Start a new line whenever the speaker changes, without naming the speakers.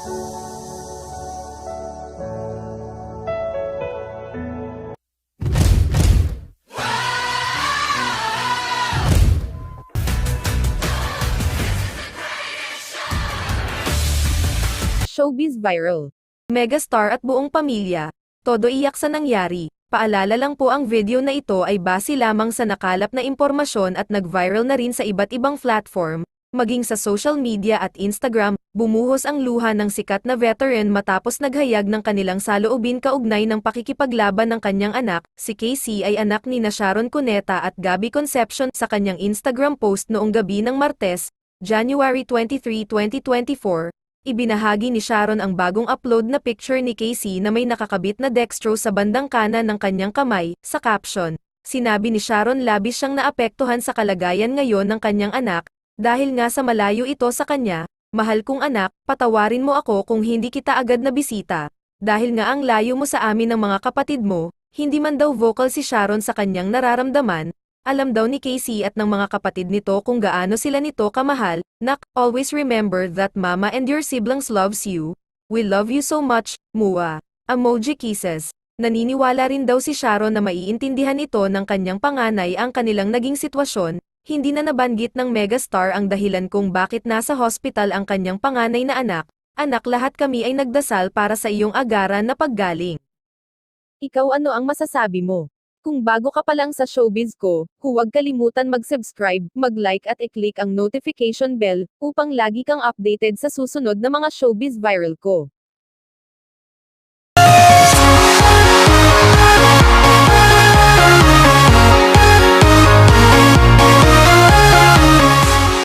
Showbiz viral.
Megastar at buong pamilya, todo iyak sa nangyari. Paalala lang po, ang video na ito ay base lamang sa nakalap na impormasyon at nag-viral na rin sa iba't ibang platform, maging sa social media at Instagram. Bumuhos ang luha ng sikat na veteran matapos naghayag ng kanilang saloobin kaugnay ng pakikipaglaban ng kanyang anak. Si Casey ay anak ni Sharon Cuneta at Gabby Concepcion. Sa kanyang Instagram post noong gabi ng Martes, January 23, 2024, ibinahagi ni Sharon ang bagong upload na picture ni Casey na may nakakabit na dextrose sa bandang kanan ng kanyang kamay. Sa caption, sinabi ni Sharon labis siyang naapektuhan sa kalagayan ngayon ng kanyang anak, dahil nga sa malayo ito sa kanya. Mahal kong anak, patawarin mo ako kung hindi kita agad nabisita. Dahil nga ang layo mo sa amin ng mga kapatid mo. Hindi man daw vocal si Sharon sa kanyang nararamdaman. Alam daw ni Casey at ng mga kapatid nito kung gaano sila nito kamahal. Nak, always remember that mama and your siblings loves you. We love you so much, Mua. Emoji kisses. Naniniwala rin daw si Sharon na maiintindihan ito ng kanyang panganay ang kanilang naging sitwasyon. Hindi na nabanggit ng megastar ang dahilan kung bakit nasa hospital ang kanyang panganay na anak. Anak, lahat kami ay nagdasal para sa iyong agaran na paggaling.
Ikaw, ano ang masasabi mo? Kung bago ka pa lang sa showbiz ko, huwag kalimutan mag-subscribe, mag-like at i-click ang notification bell upang lagi kang updated sa susunod na mga showbiz viral ko.